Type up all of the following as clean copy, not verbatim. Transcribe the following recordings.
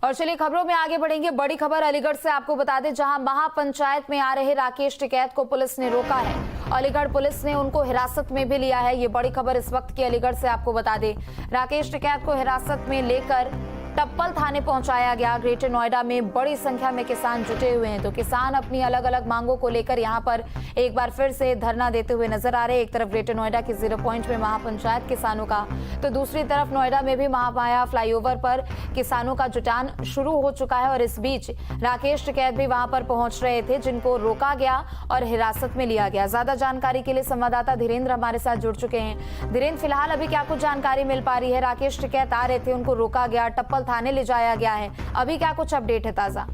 और चलिए खबरों में आगे बढ़ेंगे। बड़ी खबर अलीगढ़ से आपको बता दें, जहां महापंचायत में आ रहे राकेश टिकैत को पुलिस ने रोका है। अलीगढ़ पुलिस ने उनको हिरासत में भी लिया है। ये बड़ी खबर इस वक्त की अलीगढ़ से आपको बता दें। राकेश टिकैत को हिरासत में लेकर टप्पल थाने पहुंचाया गया। ग्रेटर नोएडा में बड़ी संख्या में किसान जुटे हुए हैं, तो किसान अपनी अलग अलग मांगों को लेकर यहां पर एक बार फिर से धरना देते हुए नजर आ रहे हैं। एक तरफ ग्रेटर नोएडा के 0 पॉइंट में महापंचायत किसानों का, तो दूसरी तरफ नोएडा में भी महामाया फ्लाईओवर पर किसानों का जुटान शुरू हो चुका है। और इस बीच राकेश टिकैत भी वहां पर पहुंच रहे थे, जिनको रोका गया और हिरासत में लिया गया। ज्यादा जानकारी के लिए संवाददाता धीरेन्द्र हमारे साथ जुड़ चुके हैं। धीरेन्द्र, फिलहाल अभी क्या कुछ जानकारी मिल पा रही है? राकेश टिकैत आ रहे थे, उनको रोका गया, टप्पल थाने ले जाया गया है, अभी क्या कुछ अपडेट है ताजा?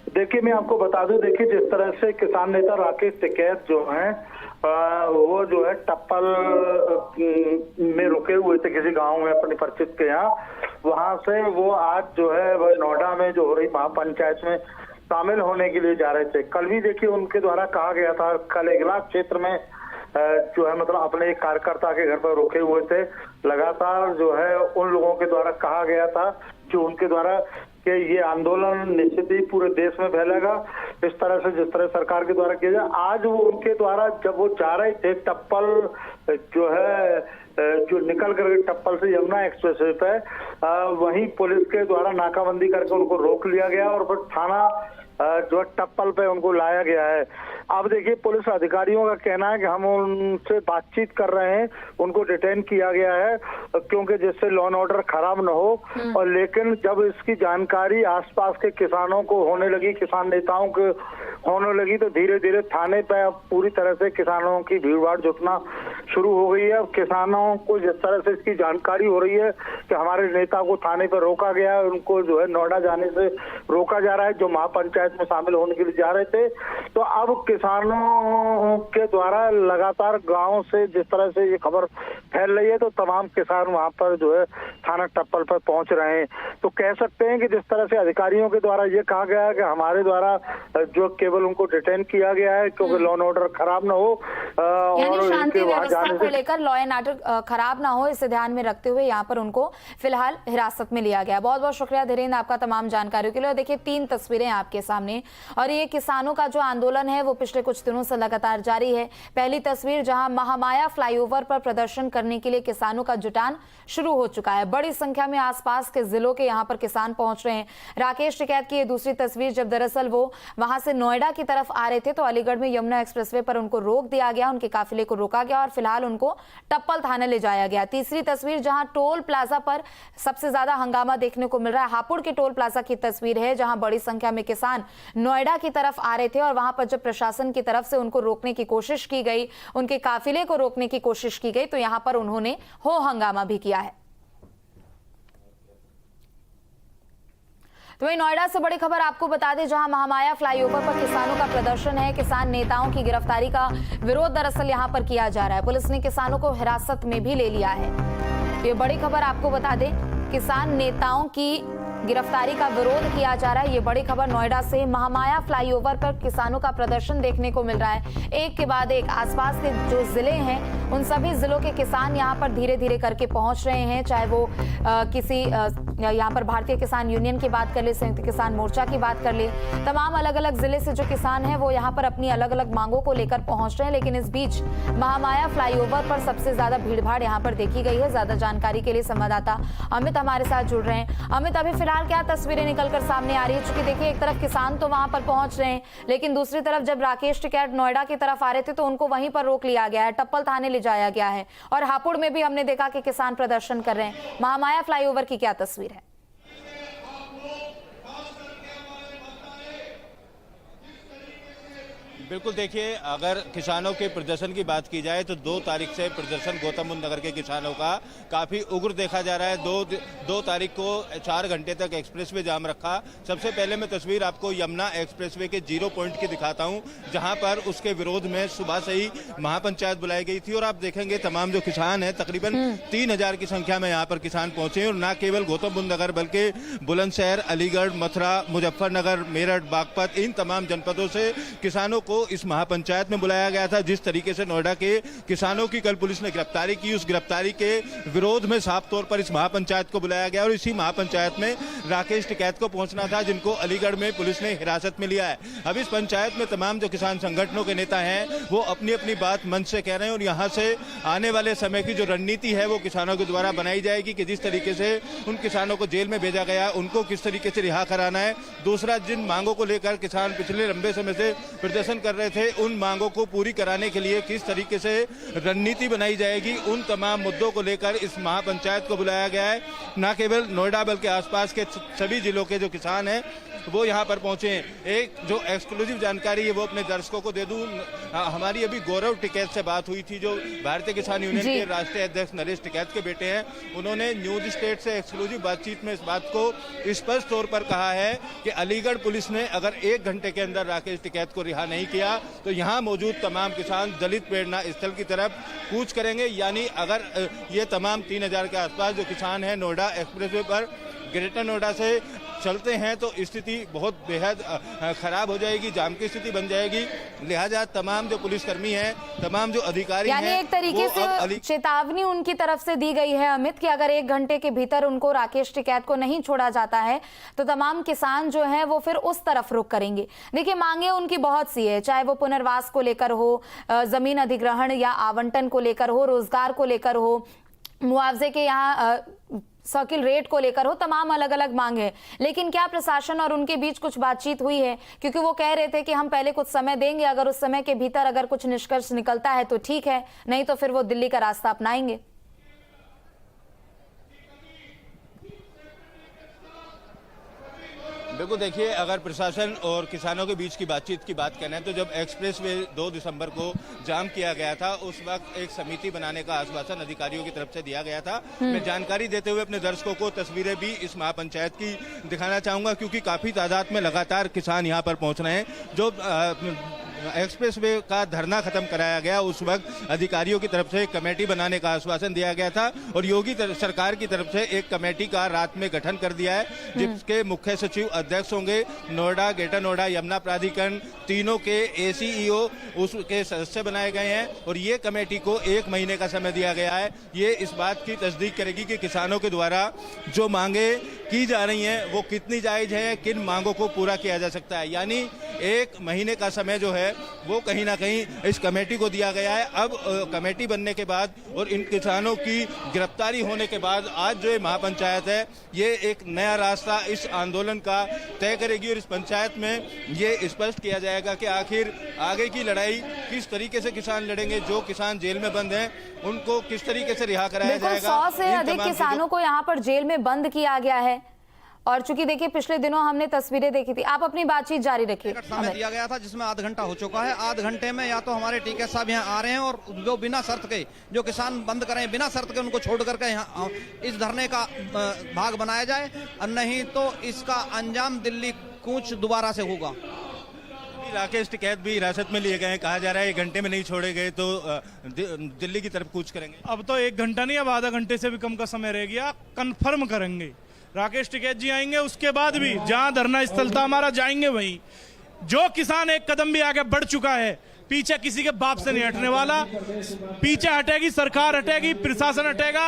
देखिए, मैं आपको बता दूं, देखिए जिस तरह से किसान नेता राकेश टिकैत जो हैं वो जो है टप्पल में रुके हुए थे किसी गांव में अपने परिचित के यहाँ। वहां से वो आज जो है वह नोएडा में जो हो रही महापंचायत में शामिल होने के लिए जा रहे थे। कल भी देखिए उनके द्वारा कहा गया था, कल इगला क्षेत्र में जो है मतलब अपने एक कार्यकर्ता के घर पर रुके हुए थे। लगातार जो है उन लोगों के द्वारा कहा गया था जो उनके द्वारा कि ये आंदोलन निश्चित ही पूरे देश में फैलेगा, इस तरह से जिस तरह सरकार के द्वारा किया जाए। आज वो उनके द्वारा जब वो जा रहे थे, टप्पल जो है जो निकल कर टप्पल से यमुना एक्सप्रेसवे पे वहीं पुलिस के द्वारा नाकाबंदी करके उनको रोक लिया गया और फिर थाना जो टप्पल पे उनको लाया गया है। अब देखिए, पुलिस अधिकारियों का कहना है कि हम उनसे बातचीत कर रहे हैं, उनको डिटेन किया गया है क्योंकि जिससे लॉ एंड ऑर्डर खराब न हो। और लेकिन जब इसकी जानकारी आसपास के किसानों को होने लगी, किसान नेताओं को होने लगी, तो धीरे धीरे थाने पे अब पूरी तरह से किसानों की भीड़ भाड़ जुटना शुरू हो गई है। अब किसानों को जिस तरह से इसकी जानकारी हो रही है कि हमारे नेता को थाने पर रोका गया है, उनको जो है नोएडा जाने से रोका जा रहा है, जो महापंचायत में शामिल होने के लिए जा रहे थे। तो अब किसानों के द्वारा लगातार गांव से जिस तरह से ये खबर फैल रही है, तो तमाम किसान वहां पर जो है थाना टप्पल पर पहुंच रहे हैं। तो कह सकते हैं कि जिस तरह से अधिकारियों के द्वारा ये कहा गया है कि हमारे द्वारा जो केवल उनको डिटेन किया गया है क्योंकि लॉ एंड ऑर्डर खराब न हो और शांति व्यवस्था को लेकर लॉ एंड ऑर्डर खराब ना हो, इसे ध्यान में रखते हुए यहाँ पर उनको फिलहाल हिरासत में लिया गया। बहुत बहुत शुक्रिया धीरेन्द्र आपका तमाम जानकारियों के लिए। देखिए 3 तस्वीरें आपके सामने, और ये किसानों का जो आंदोलन है वो पिछले कुछ दिनों से लगातार जारी है। पहली तस्वीर जहां महामाया फ्लाईओवर पर प्रदर्शन करने के लिए किसानों का जुटान शुरू हो चुका है। बड़ी संख्या में आसपास के जिलों के यहां पर किसान पहुंच रहे हैं। राकेश टिकैत की ये दूसरी तस्वीर, जब दरअसल वो वहां से नोएडा की तरफ आ रहे थे तो अलीगढ़ में यमुना एक्सप्रेसवे पर उनको रोक दिया गया, उनके काफिले को रोका गया और फिलहाल उनको टप्पल थाने ले जाया गया। तीसरी तस्वीर जहां टोल प्लाजा पर सबसे ज्यादा हंगामा देखने को मिल रहा है, हापुड़ के टोल प्लाजा की तस्वीर है, जहां बड़ी संख्या में किसान नोएडा की तरफ आ रहे थे और वहां पर जब प्रशासन की तरफ से उनको रोकने की कोशिश की गई, उनके काफिले को रोकने की कोशिश की गई, तो यहां पर उन्होंने हो हंगामा भी किया है। तो वही नोएडा से बड़ी खबर आपको बता दें, जहां महामाया फ्लाईओवर पर किसानों का प्रदर्शन है। किसान नेताओं की गिरफ्तारी का विरोध दरअसल यहां पर किया जा रहा है। पुलिस ने किसानों को हिरासत में भी ले लिया है। तो ये बड़ी खबर आपको बता दें, किसान नेताओं की गिरफ्तारी का विरोध किया जा रहा है। ये बड़ी खबर नोएडा से। महामाया फ्लाईओवर पर किसानों का प्रदर्शन देखने को मिल रहा है। एक के बाद एक आसपास के जो जिले हैं उन सभी जिलों के किसान यहाँ पर धीरे धीरे करके पहुंच रहे हैं, चाहे वो किसी यहाँ पर भारतीय किसान यूनियन की बात कर ले, संयुक्त किसान मोर्चा की बात कर ले, तमाम अलग अलग जिले से जो किसान हैं वो यहाँ पर अपनी अलग अलग मांगों को लेकर पहुंच रहे हैं। लेकिन इस बीच महामाया फ्लाईओवर पर सबसे ज्यादा भीड़ भाड़ यहाँ पर देखी गई है। ज्यादा जानकारी के लिए संवाददाता अमित हमारे साथ जुड़ रहे हैं। अमित, अभी फिलहाल क्या तस्वीरें निकलकर सामने आ रही है? चूंकि देखिए एक तरफ किसान तो वहां पर पहुंच रहे हैं, लेकिन दूसरी तरफ जब राकेश टिकैत नोएडा की तरफ आ रहे थे तो उनको वहीं पर रोक लिया गया है, टप्पल थाने ले जाया गया है। और हापुड़ में भी हमने देखा कि किसान प्रदर्शन कर रहे हैं। महामाया फ्लाईओवर की क्या तस्वीर है? बिल्कुल, देखिए अगर किसानों के प्रदर्शन की बात की जाए तो 2 तारीख से प्रदर्शन गौतम बुद्ध नगर के किसानों का काफ़ी उग्र देखा जा रहा है। 2 तारीख को 4 घंटे तक एक्सप्रेसवे जाम रखा। सबसे पहले मैं तस्वीर आपको यमुना एक्सप्रेसवे के 0 पॉइंट की दिखाता हूं, जहां पर उसके विरोध में सुबह से ही महापंचायत बुलाई गई थी। और आप देखेंगे तमाम जो किसान हैं, तकरीबन 3000 की संख्या में यहाँ पर किसान पहुंचे और न केवल गौतम बुद्ध नगर बल्कि बुलंदशहर, अलीगढ़, मथुरा, मुजफ्फरनगर, मेरठ, बागपत, इन तमाम जनपदों से किसानों को को इस महापंचायत में बुलाया गया था। जिस तरीके से नोएडा के किसानों की कल पुलिस ने गिरफ्तारी की, उस गिरफ्तारी के विरोध में साफ तौर पर इस महापंचायत को बुलाया गया और इसी महापंचायत में राकेश टिकैत को पहुंचना था, जिनको अलीगढ़ में पुलिस ने हिरासत में लिया है। अब इस पंचायत में तमाम जो किसान संगठनों के नेता हैं वो अपनी अपनी बात मंच से कह रहे हैं और यहाँ से आने वाले समय की जो रणनीति है वो किसानों के द्वारा बनाई जाएगी कि जिस तरीके से उन किसानों को जेल में भेजा गया उनको किस तरीके से रिहा कराना है। दूसरा, जिन मांगों को लेकर किसान पिछले लंबे समय से प्रदर्शन कर रहे थे उन मांगों को पूरी कराने के लिए किस तरीके से रणनीति बनाई जाएगी, उन तमाम मुद्दों को लेकर इस महापंचायत को बुलाया गया है। न केवल नोएडा बल्कि आसपास के सभी जिलों के जो किसान हैं वो यहाँ पर पहुंचे हैं। एक जो एक्सक्लूसिव जानकारी है वो अपने दर्शकों को दे दूं। हमारी अभी गौरव टिकैत से बात हुई थी, जो भारतीय किसान यूनियन के राष्ट्रीय अध्यक्ष नरेश टिकैत के बेटे हैं। उन्होंने न्यूज स्टेट से एक्सक्लूसिव बातचीत में इस बात को स्पष्ट तौर पर कहा है कि अलीगढ़ पुलिस ने अगर 1 घंटे के अंदर राकेश टिकैत को रिहा नहीं किया तो यहाँ मौजूद तमाम किसान दलित प्रेरणा स्थल की तरफ कूच करेंगे। यानी अगर ये तमाम 3000 के आसपास जो किसान हैं नोएडा एक्सप्रेसवे पर ग्रेटर नोएडा से चलते हैं तो स्थिति बहुत बेहद खराब हो जाएगी, जाम की स्थिति बन जाएगी। लिहाजा तमाम जो पुलिसकर्मी हैं, तमाम जो अधिकारी हैं, यानी एक तरीके से चेतावनी उनकी तरफ से दी गई है अमित कि अगर 1 घंटे के भीतर उनको राकेश टिकैत को नहीं छोड़ा जाता है तो तमाम किसान जो हैं वो फिर उस तरफ रुख करेंगे। देखिए, मांगे उनकी बहुत सी है, चाहे वो पुनर्वास को लेकर हो, जमीन अधिग्रहण या आवंटन को लेकर हो, रोजगार को लेकर हो, मुआवजे के यहाँ सर्किल रेट को लेकर हो, तमाम अलग अलग मांग है। लेकिन क्या प्रशासन और उनके बीच कुछ बातचीत हुई है? क्योंकि वो कह रहे थे कि हम पहले कुछ समय देंगे, अगर उस समय के भीतर अगर कुछ निष्कर्ष निकलता है तो ठीक है, नहीं तो फिर वो दिल्ली का रास्ता अपनाएंगे। बिल्कुल, देखिए, अगर प्रशासन और किसानों के बीच की बातचीत की बात करें तो जब एक्सप्रेसवे 2 दिसंबर को जाम किया गया था उस वक्त एक समिति बनाने का आश्वासन अधिकारियों की तरफ से दिया गया था। मैं जानकारी देते हुए अपने दर्शकों को तस्वीरें भी इस महापंचायत की दिखाना चाहूंगा, क्योंकि काफी तादाद में लगातार किसान यहाँ पर पहुंच रहे हैं। जो एक्सप्रेसवे का धरना खत्म कराया गया उस वक्त अधिकारियों की तरफ से एक कमेटी बनाने का आश्वासन दिया गया था और योगी सरकार की तरफ से एक कमेटी का रात में गठन कर दिया है, जिसके मुख्य सचिव अध्यक्ष होंगे। नोएडा, ग्रेटर नोएडा, यमुना प्राधिकरण, तीनों के ACEO उसके सदस्य बनाए गए हैं और ये कमेटी को 1 महीने का समय दिया गया है। ये इस बात की तस्दीक करेगी कि किसानों के द्वारा जो मांगे की जा रही हैं वो कितनी जायज है, किन मांगों को पूरा किया जा सकता है। यानी 1 महीने का समय जो है वो कहीं ना कहीं इस कमेटी को दिया गया है। अब कमेटी बनने के बाद और इन किसानों की गिरफ्तारी होने के बाद आज जो ये महापंचायत है ये एक नया रास्ता इस आंदोलन का तय करेगी और इस पंचायत में ये स्पष्ट किया जाएगा कि आखिर आगे की लड़ाई किस तरीके से किसान लड़ेंगे। जो किसान जेल में बंद हैं उनको किस तरीके से रिहा कराया जाएगा। 100 से अधिक किसानों को यहाँ पर जेल में बंद किया गया है और चूंकि देखिए पिछले दिनों हमने तस्वीरें देखी थी। आप अपनी बातचीत जारी रखिए। समय दिया गया था जिसमें आधा घंटा हो चुका है। आध घंटे में या तो हमारे टीके साहब यहाँ आ रहे हैं और जो बिना शर्त के जो किसान बंद करें बिना शर्त के उनको छोड़ करके यहाँ इस धरने का भाग बनाया जाए, और नहीं तो इसका अंजाम दिल्ली कूच दोबारा से होगा। राकेश टिकैत भी हिरासत में लिए गए हैं, कहा जा रहा है 1 घंटे में नहीं छोड़े गए तो दिल्ली की तरफ कूच करेंगे। अब तो 1 घंटा नहीं, अब आधा घंटे से भी कम का समय रह गया। कंफर्म करेंगे, राकेश टिकैत जी आएंगे, उसके बाद भी जहां धरना स्थल था हमारा जाएंगे वहीं। जो किसान एक कदम भी आगे बढ़ चुका है पीछे किसी के बाप से नहीं हटने वाला। पीछे हटेगी सरकार, हटेगी प्रशासन, हटेगा,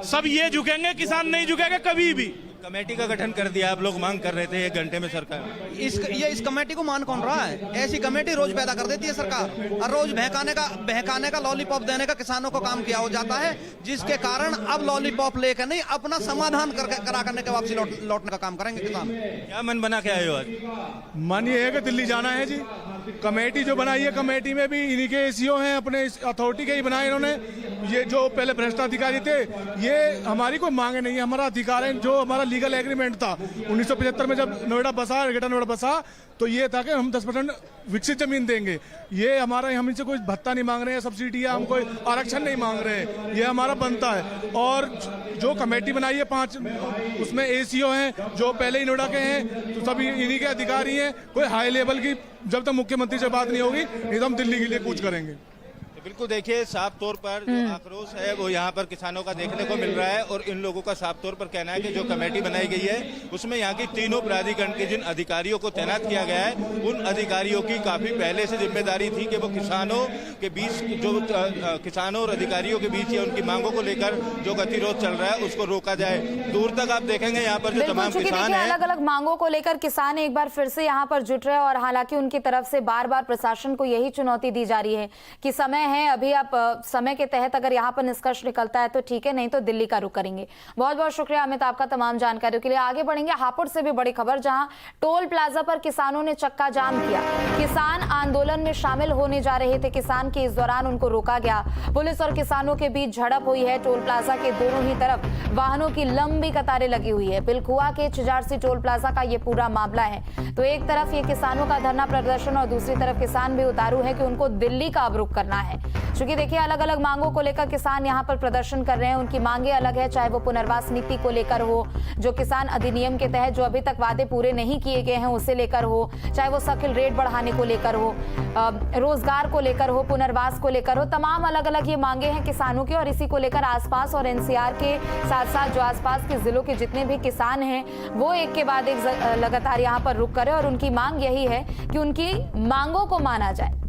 सब ये झुकेंगे, किसान नहीं झुकेगा कभी भी। कमेटी का गठन कर दिया, आप लोग मांग कर रहे थे 1 घंटे में सरकार। इस कमेटी को मान कौन रहा है? ऐसी कमेटी रोज पैदा कर देती है सरकार और रोज बहकाने का लॉलीपॉप देने का किसानों को काम किया हो जाता है, जिसके कारण अब लॉलीपॉप लेकर नहीं अपना समाधान करा करने के वापसी लौटने का काम करेंगे किसान। क्या मन बना के आए हो आज? मन ये है कि दिल्ली जाना है जी। कमेटी जो बनाई है, कमेटी में भी इन्हीं के ACEO हैं, अपने अथॉरिटी के ही बनाए इन्होंने। ये जो पहले भ्रष्ट अधिकारी थे, ये हमारी कोई मांगे नहीं है, हमारा अधिकार है। जो हमारा लीगल एग्रीमेंट था 1975 में जब नोएडा बसा, ग्रेटर नोएडा बसा, तो ये था कि हम 10% विकसित जमीन देंगे। ये हमारा, हम इनसे कोई भत्ता नहीं मांग रहे हैं, सब्सिडी या हम कोई आरक्षण नहीं मांग रहे हैं, ये हमारा बनता है। और जो कमेटी बनाई है 5, उसमें ACEO हैं जो पहले ही नोएडा के हैं, तो सभी इन्हीं के अधिकारी हैं। कोई हाई लेवल की जब तक मुख्यमंत्री से बात नहीं होगी नहीं तो हम दिल्ली के लिए कूच करेंगे। बिल्कुल, देखिए साफ तौर पर जो आक्रोश है वो यहाँ पर किसानों का देखने को मिल रहा है और इन लोगों का साफ तौर पर कहना है कि जो कमेटी बनाई गई है उसमें यहाँ की तीनों प्राधिकरण के जिन अधिकारियों को तैनात किया गया है उन अधिकारियों की काफी पहले से जिम्मेदारी थी कि वो किसानों के बीच जो किसानों और अधिकारियों के बीच या उनकी मांगों को लेकर जो गतिरोध चल रहा है उसको रोका जाए। दूर तक आप देखेंगे यहाँ पर जो तमाम किसान हैं, अलग अलग मांगों को लेकर किसान एक बार फिर से यहाँ पर जुट रहे हैं और हालांकि उनकी तरफ से बार बार प्रशासन को यही चुनौती दी जा रही है कि समय है, अभी आप समय के तहत अगर यहाँ पर निष्कर्ष निकलता है तो ठीक है, नहीं तो दिल्ली का रुख करेंगे। बहुत बहुत शुक्रिया अमित आपका तमाम जानकारियों के लिए। आगे बढ़ेंगे हापुड़ से भी बड़ी खबर, जहां टोल प्लाजा पर किसानों ने चक्का जाम किया। किसान आंदोलन में शामिल होने जा रहे थे किसान के, इस दौरान उनको रोका गया। पुलिस और किसानों के बीच झड़प हुई है। टोल प्लाजा के दोनों ही तरफ वाहनों की लंबी कतारें लगी हुई है। पिलखुआ के चिजारसी टोल प्लाजा का ये पूरा मामला है। तो एक तरफ ये किसानों का धरना प्रदर्शन और दूसरी तरफ किसान भी उतारू है कि उनको दिल्ली का अब रुख करना है। क्योंकि देखिए अलग अलग मांगों को लेकर किसान यहाँ पर प्रदर्शन कर रहे हैं। उनकी मांगे अलग है, चाहे वो पुनर्वास नीति को लेकर हो, जो किसान अधिनियम के तहत जो अभी तक वादे पूरे नहीं किए गए हैं उसे लेकर हो, चाहे वो सर्किल रेट बढ़ाने को लेकर हो, रोजगार को लेकर हो, पुनर्वास को लेकर हो, तमाम अलग अलग ये मांगे हैं किसानों की। और इसी को लेकर आसपास और एनसीआर के साथ साथ जो आसपास के जिलों के जितने भी किसान हैं वो एक के बाद एक लगातार यहाँ पर रुक करें और उनकी मांग यही है कि उनकी मांगों को माना जाए।